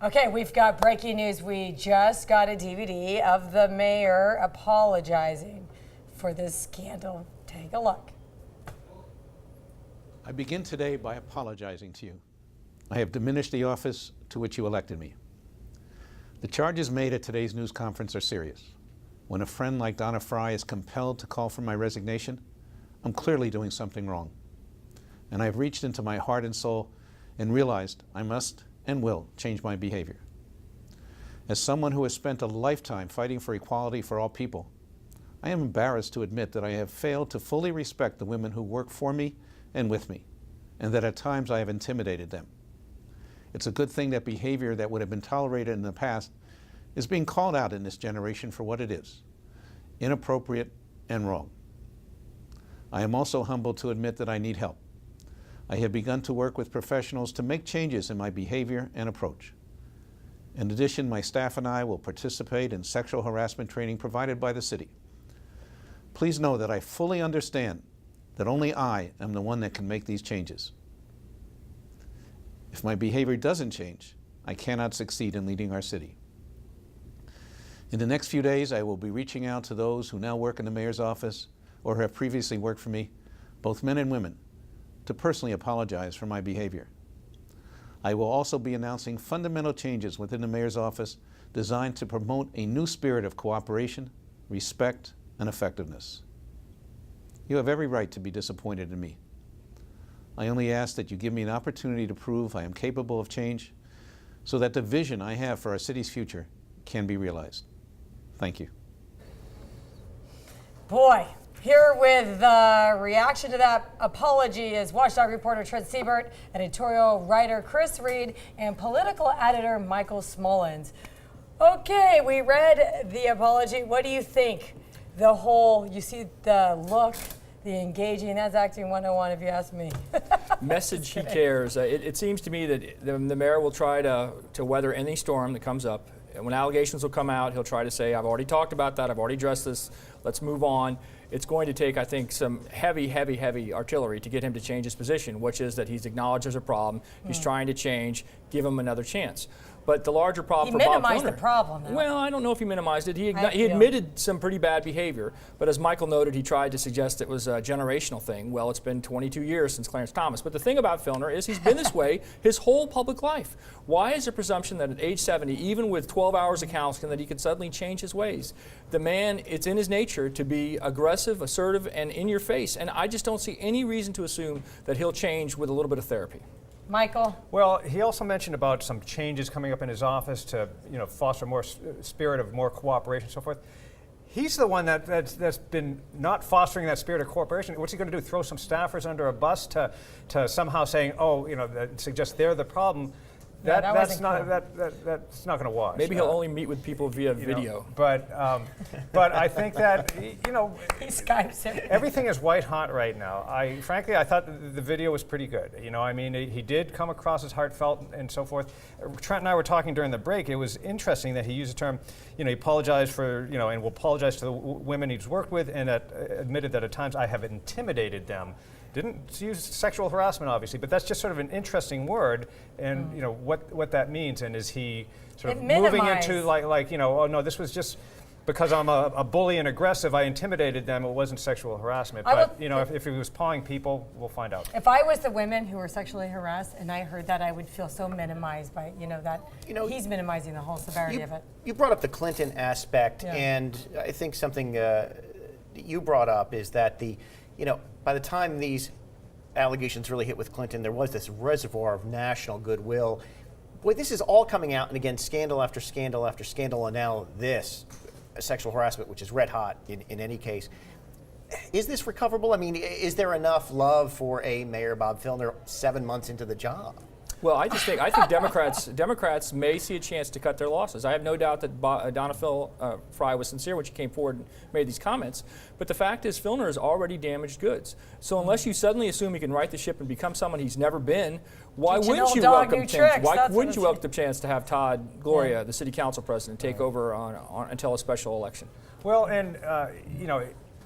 Okay, we've got breaking news. We just got a DVD of the mayor apologizing for this scandal. Take a look. I begin today by apologizing to you. I have diminished the office to which you elected me. The charges made at today's news conference are serious. When a friend like Donna Fry is compelled to call for my resignation, I'm clearly doing something wrong. And I've reached into my heart and soul and realized I must and will change my behavior. As someone who has spent a lifetime fighting for equality for all people, I am embarrassed to admit that I have failed to fully respect the women who work for me and with me, and that at times I have intimidated them. It's a good thing that behavior that would have been tolerated in the past is being called out in this generation for what it is, inappropriate and wrong. I am also humbled to admit that I need help. I have begun to work with professionals to make changes in my behavior and approach. In addition, my staff and I will participate in sexual harassment training provided by the city. Please know that I fully understand that only I am the one that can make these changes. If my behavior doesn't change, I cannot succeed in leading our city. In the next few days, I will be reaching out to those who now work in the mayor's office or have previously worked for me, both men and women, to personally apologize for my behavior. I will also be announcing fundamental changes within the mayor's office designed to promote a new spirit of cooperation, respect, and effectiveness. You have every right to be disappointed in me. I only ask that you give me an opportunity to prove I am capable of change so that the vision I have for our city's future can be realized. Thank you. Boy, here with the reaction to that apology is Watchdog Reporter Trent Seibert, Editorial Writer Chris Reed, and Political Editor Michael Smolens. Okay, we read the apology. What do you think? The whole, you see the look, the engaging, that's acting 101 if you ask me. Message he cares. It seems to me that the mayor will try to weather any storm that comes up. And when allegations will come out, he'll try to say, I've already talked about that, I've already addressed this, let's move on. It's going to take, I think, some heavy artillery to get him to change his position, which is that he's acknowledged there's a problem, he's trying to change, give him another chance. But the larger problem for Bob Filner— He minimized the problem, though. Well, I don't know if he minimized it. He admitted some pretty bad behavior, but as Michael noted, he tried to suggest it was a generational thing. Well, it's been 22 years since Clarence Thomas. But the thing about Filner is he's been this way his whole public life. Why is the presumption that at age 70, even with 12 hours of counseling, that he could suddenly change his ways? The man, it's in his nature to be aggressive, assertive, and in your face. And I just don't see any reason to assume that he'll change with a little bit of therapy. Michael? Well, he also mentioned about some changes coming up in his office to, foster more spirit of more cooperation and so forth. He's the one that's been not fostering that spirit of cooperation. What's he going to do? Throw some staffers under a bus to somehow saying, suggest they're the problem? That's not going to wash. Maybe he'll only meet with people via video. But I think that he Skypes him. Everything is white hot right now. Frankly, I thought the video was pretty good. He did come across as heartfelt and so forth. Trent and I were talking during the break. It was interesting that he used the term, he apologized for, and will apologize to the women he's worked with, and admitted that at times I have intimidated them. Didn't use sexual harassment, obviously, but that's just sort of an interesting word, and what that means. And is he sort of moving into oh no, this was just because I'm a bully and aggressive, I intimidated them. It wasn't sexual harassment. But if he was pawing people, we'll find out. If I was the women who were sexually harassed and I heard that, I would feel so minimized by he's minimizing the whole severity of it. You brought up the Clinton aspect, and I think something you brought up is that by the time these allegations really hit with Clinton, there was this reservoir of national goodwill. Boy, this is all coming out, and again, scandal after scandal after scandal, and now this sexual harassment, which is red hot in any case. Is this recoverable? I mean, is there enough love for a Mayor Bob Filner 7 months into the job? Well, I think Democrats may see a chance to cut their losses. I have no doubt that Donna Fry was sincere when she came forward and made these comments. But the fact is, Filner has already damaged goods. So unless you suddenly assume he can right the ship and become someone he's never been, why wouldn't you welcome the chance to have Todd Gloria, the city council president, take over until a special election? Well, and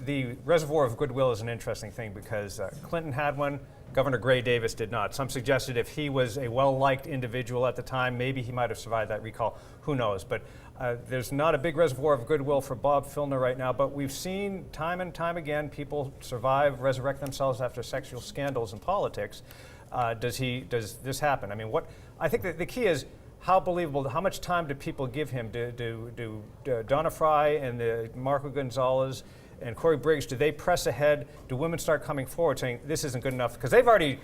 the reservoir of goodwill is an interesting thing because Clinton had one. Governor Gray Davis did not. Some suggested if he was a well-liked individual at the time, maybe he might have survived that recall. Who knows? But there's not a big reservoir of goodwill for Bob Filner right now, but we've seen time and time again people survive, resurrect themselves after sexual scandals in politics. Does this happen? I mean, I think that the key is how believable, how much time do people give him? Do Donna Fry and Marco Gonzalez and Corey Briggs, do they press ahead? Do women start coming forward saying this isn't good enough? Because they've already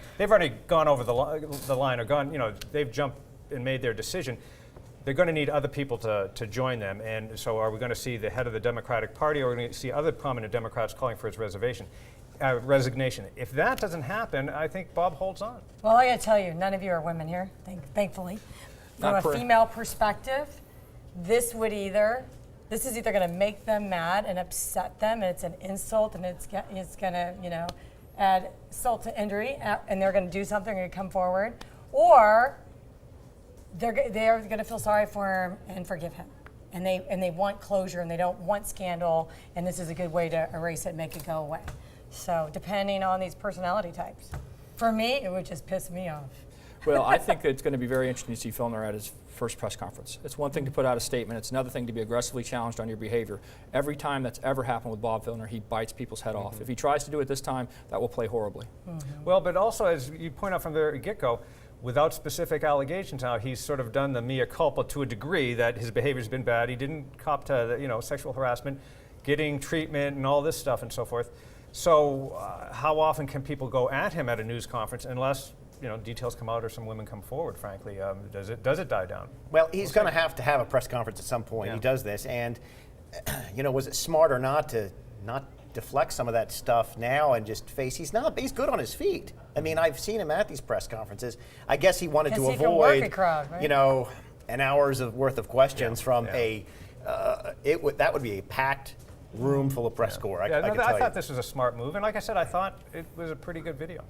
gone over the line, or gone, they've jumped and made their decision. They're going to need other people to join them. And so are we going to see the head of the Democratic Party, or are we going to see other prominent Democrats calling for his resignation? If that doesn't happen, I think Bob holds on. Well, I got to tell you, none of you are women here, thankfully. From a female perspective, this is either going to make them mad and upset them, and it's an insult, and it's going to, add insult to injury, and they're going to do something and come forward, or they're going to feel sorry for him and forgive him, and they want closure, and they don't want scandal, and this is a good way to erase it and make it go away. So depending on these personality types, for me, it would just piss me off. Well, I think it's going to be very interesting to see Filner at his first press conference. It's one thing to put out a statement. It's another thing to be aggressively challenged on your behavior. Every time that's ever happened with Bob Filner, he bites people's head off. If he tries to do it this time, that will play horribly. Well, but also, as you point out from the get-go, without specific allegations now, he's sort of done the mea culpa to a degree that his behavior's been bad. He didn't cop to sexual harassment, getting treatment and all this stuff and so forth. So how often can people go at him at a news conference unless details come out or some women come forward, frankly? Does it die down? Well, he's going to have a press conference at some point. Yeah. He does this, and was it smart or not to not deflect some of that stuff now and just face? He's good on his feet. I mean, I've seen him at these press conferences. I guess he wanted to avoid, a crowd, right? an hour's worth of questions from that would be a packed room full of press corps. I thought this was a smart move, and like I said, I thought it was a pretty good video,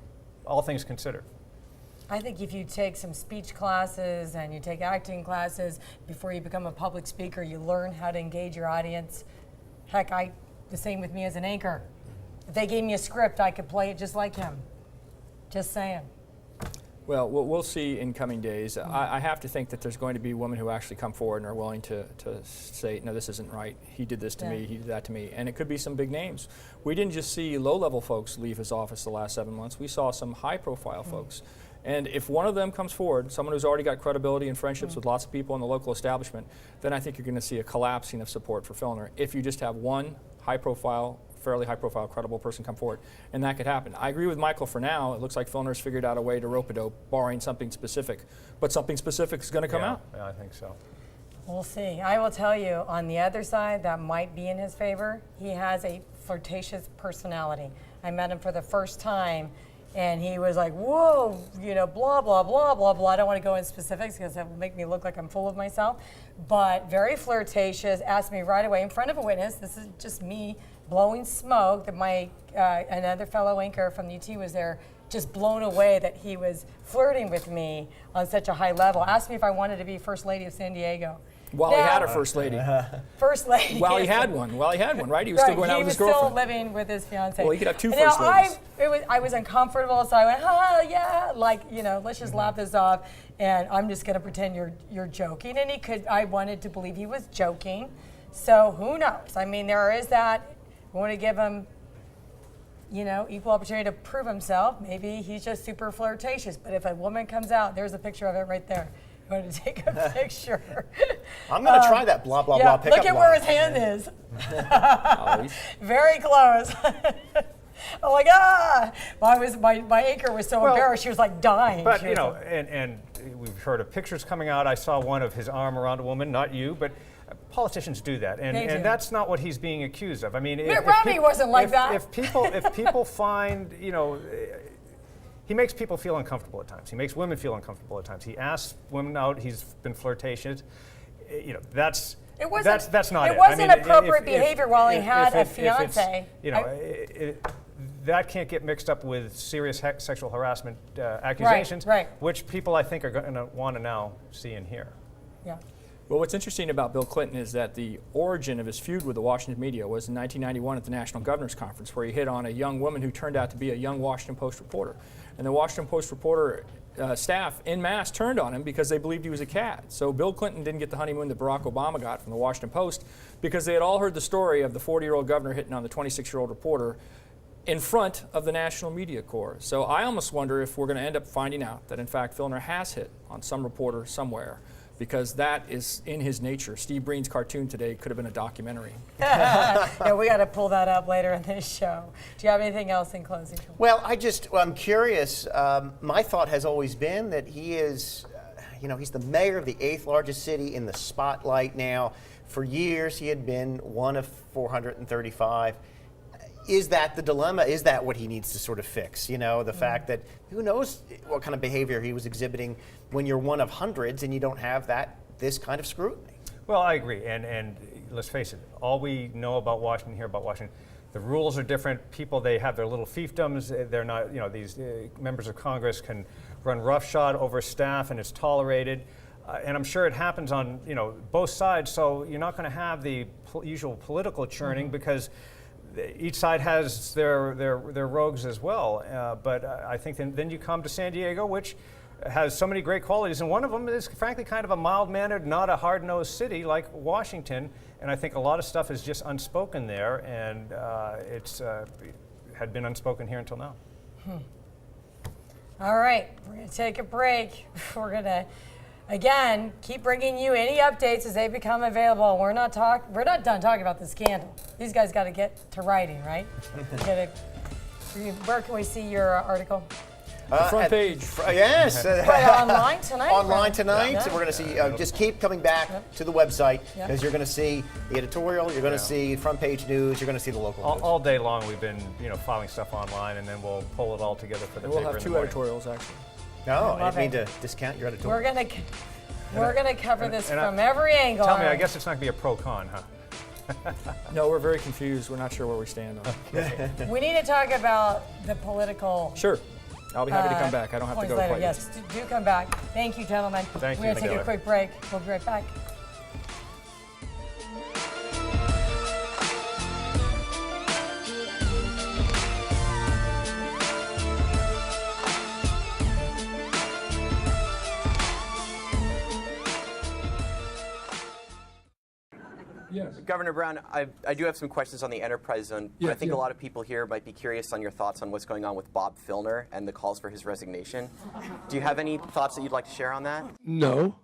all things considered. I think if you take some speech classes and you take acting classes before you become a public speaker, you learn how to engage your audience. Heck, the same with me as an anchor. If they gave me a script, I could play it just like him. Just saying. Well, we'll see in coming days. I have to think that there's going to be women who actually come forward and are willing to say, no, this isn't right. He did this to me, he did that to me. And it could be some big names. We didn't just see low-level folks leave his office the last 7 months. We saw some high-profile folks. And if one of them comes forward, someone who's already got credibility and friendships with lots of people in the local establishment, then I think you're going to see a collapsing of support for Filner. If you just have one fairly high-profile, credible person come forward, and that could happen. I agree with Michael for now. It looks like Filner's figured out a way to rope-a-dope, barring something specific. But something specific is going to come out. Yeah, I think so. We'll see. I will tell you, on the other side, that might be in his favor. He has a flirtatious personality. I met him for the first time, and he was like, whoa, blah, blah, blah, blah, blah. I don't want to go in specifics because that will make me look like I'm full of myself. But very flirtatious, asked me right away in front of a witness. This is just me blowing smoke. That another fellow anchor from the UT was there, just blown away that he was flirting with me on such a high level. Asked me if I wanted to be First Lady of San Diego. While he had a first lady. First lady. While he had one, right? He was still going out with his girlfriend. He was still living with his fiancée. Well, he could have two first ladies. I was uncomfortable, so I went, yeah, let's just laugh this off, and I'm just going to pretend you're joking. And I wanted to believe he was joking, so who knows? I mean, there is that. We want to give him, equal opportunity to prove himself. Maybe he's just super flirtatious, but if a woman comes out, there's a picture of it right there. Going to take a picture. I'm going to try that blah, blah, blah pickup Look at where his hand is. Very close. I'm like, my anchor was so embarrassed, she was like dying. But, and we've heard of pictures coming out. I saw one of his arm around a woman, not you, but politicians do that. And that's not what he's being accused of. I mean, Mitt Romney wasn't like that. If people find, he makes people feel uncomfortable at times. He makes women feel uncomfortable at times. He asks women out. He's been flirtatious. That's not it. It wasn't appropriate behavior while he had a fiance. That can't get mixed up with serious sexual harassment accusations, right. which people I think are going to want to now see and hear. Yeah. Well, what's interesting about Bill Clinton is that the origin of his feud with the Washington media was in 1991 at the National Governors Conference, where he hit on a young woman who turned out to be a young Washington Post reporter. And the Washington Post reporter staff en masse turned on him because they believed he was a cad. So Bill Clinton didn't get the honeymoon that Barack Obama got from the Washington Post because they had all heard the story of the 40-year-old governor hitting on the 26-year-old reporter in front of the national media corps. So I almost wonder if we're going to end up finding out that, in fact, Filner has hit on some reporter somewhere, because that is in his nature. Steve Breen's cartoon today could have been a documentary. Yeah, we got to pull that up later in this show. Do you have anything else in closing? Well, I'm curious. My thought has always been that he is, he's the mayor of the 8th largest city in the spotlight now. For years, he had been one of 435. Is that the dilemma? Is that what he needs to sort of fix? The fact that who knows what kind of behavior he was exhibiting when you're one of hundreds and you don't have this kind of scrutiny. Well, I agree, and let's face it, all we know about Washington, hear about Washington, the rules are different. People, they have their little fiefdoms. They're not, these members of Congress can run roughshod over staff, and it's tolerated. And I'm sure it happens on both sides. So you're not going to have the usual political churning because each side has their rogues as well. But I think then you come to San Diego, which has so many great qualities, and one of them is frankly kind of a mild-mannered, not a hard-nosed city like Washington, and I think a lot of stuff is just unspoken there, and it's had been unspoken here until now. All right, we're going to take a break. We're going to, again, keep bringing you any updates as they become available. We're not done talking about the scandal. These guys got to get to writing, right? Where can we see your article? Front page. Yes. Online tonight? Online tonight. Yeah. So we're going to see, just keep coming back to the website because you're going to see the editorial, you're going to see front page news, you're going to see the local news. All day long we've been filing stuff online, and then we'll pull it all together for the paper. We'll have 2 editorials, actually. No, I didn't mean to discount your editorial. We're gonna cover this from every angle. Tell me, I guess it's not going to be a pro-con, huh? No, we're very confused. We're not sure where we stand on it. We need to talk about the political. Sure. I'll be happy to come back. I don't have to go later. quite Yes, do come back. Thank you, gentlemen. Thank you, We're going to take a quick break. We'll be right back. Yes. Governor Brown, I do have some questions on the enterprise zone. Yeah, I think a lot of people here might be curious on your thoughts on what's going on with Bob Filner and the calls for his resignation. Do you have any thoughts that you'd like to share on that? No.